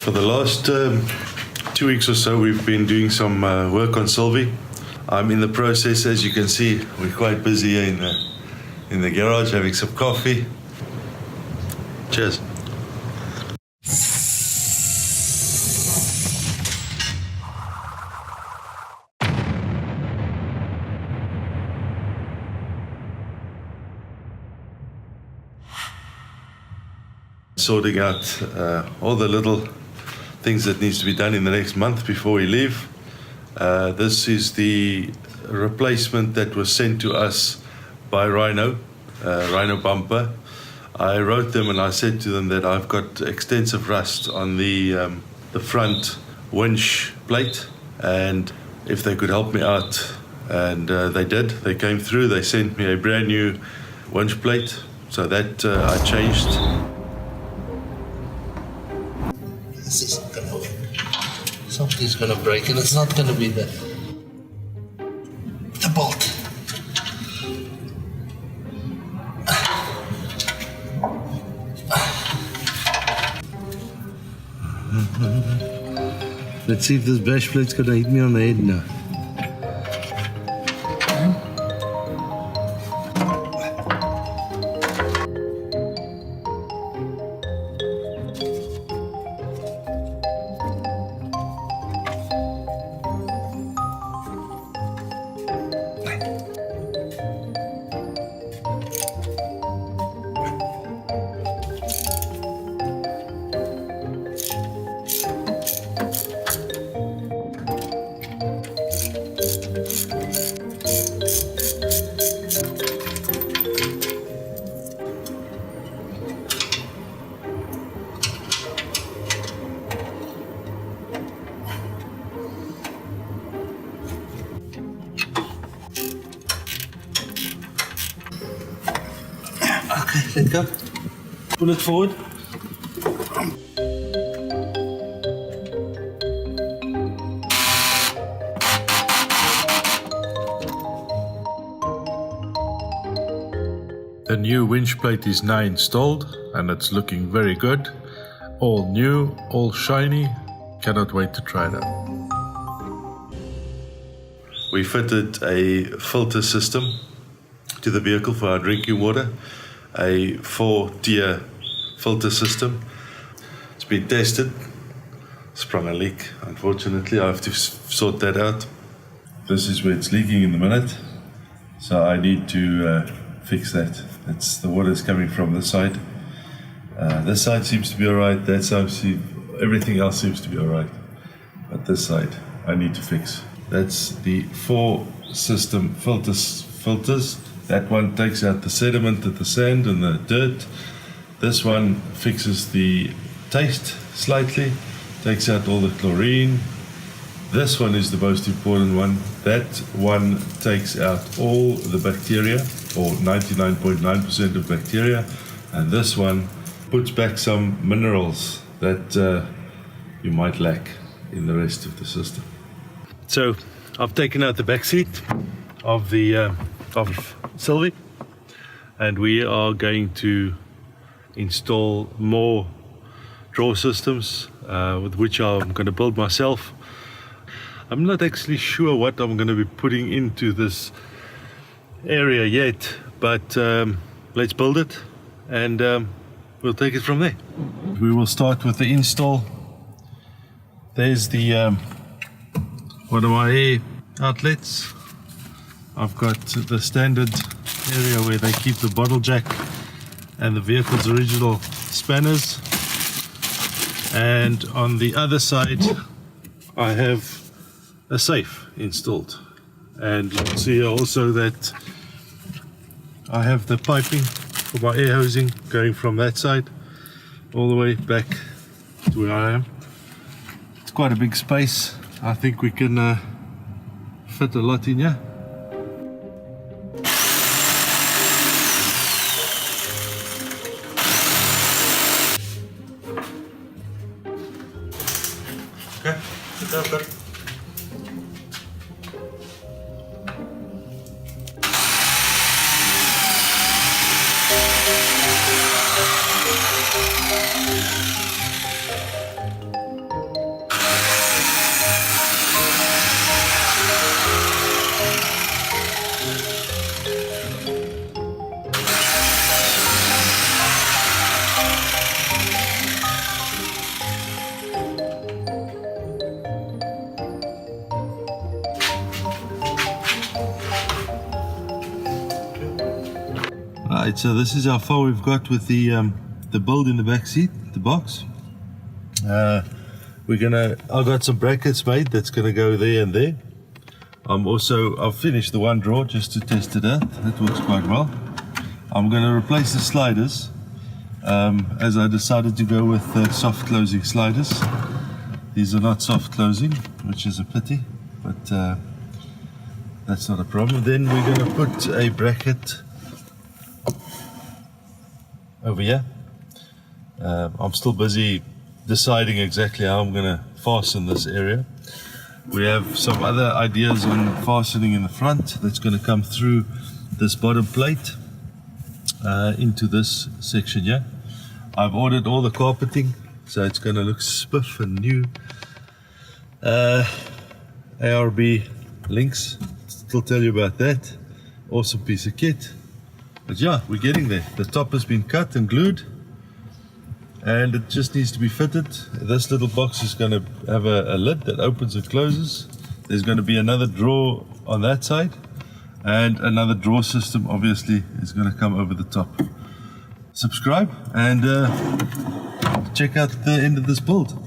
For the last 2 weeks or so, we've been doing some work on Sylvie. I'm in the process, as you can see. We're quite busy here in the garage having some coffee. Cheers. Sorting out all the little things that needs to be done in the next month before we leave. This is the replacement that was sent to us by Rhino Bumper. I wrote them and I said to them that I've got extensive rust on the front winch plate, and if they could help me out, and they did. They came through, they sent me a brand new winch plate, so that I changed. This isn't gonna work. Something's gonna break, and it's not gonna be the bolt. Let's see if this bash plate's gonna hit me on the head now. Okay, let go. Pull it forward. The new winch plate is now installed and it's looking very good. All new, all shiny. Cannot wait to try it out. We fitted a filter system to the vehicle for our drinking water, a 4-tier filter system. It's been tested, sprung a leak. Unfortunately, I have to sort that out. This is where it's leaking in the minute, so I need to fix that. The water is coming from this side. This side seems to be alright, that side, everything else seems to be alright. But this side, I need to fix. That's the 4-system filters. That one takes out the sediment, the sand and the dirt. This one fixes the taste slightly, takes out all the chlorine. This one is the most important one. That one takes out all the bacteria, or 99.9% of bacteria. And this one puts back some minerals that you might lack in the rest of the system. So I've taken out the back seat of Sylvie, and we are going to install more drawer systems with which I'm going to build myself. I'm not actually sure what I'm going to be putting into this area yet, but let's build it and we'll take it from there. We will start with the install. There's the one of my air outlets. I've got the standard area where they keep the bottle jack and the vehicle's original spanners, and on the other side I have a safe installed, and you can see also that I have the piping for my air hosing going from that side all the way back to where I am. It's quite a big space. I think we can fit a lot in here. Okay, sit down, buddy. Right, so this is how far we've got with the build in the back seat, the box. I've got some brackets made that's gonna go there and there. I've finished the one drawer just to test it out. That works quite well. I'm gonna replace the sliders, as I decided to go with soft closing sliders. These are not soft closing, which is a pity, but that's not a problem. Then we're gonna put a bracket over here. I'm still busy deciding exactly how I'm going to fasten this area. We have some other ideas on fastening in the front that's going to come through this bottom plate into this section here. I've ordered all the carpeting, so it's going to look spiff and new. ARB links, still tell you about that. Awesome piece of kit. But yeah, we're getting there. The top has been cut and glued, and it just needs to be fitted. This little box is going to have a lid that opens and closes. There's going to be another drawer on that side, and another drawer system obviously is going to come over the top. Subscribe and check out the end of this build.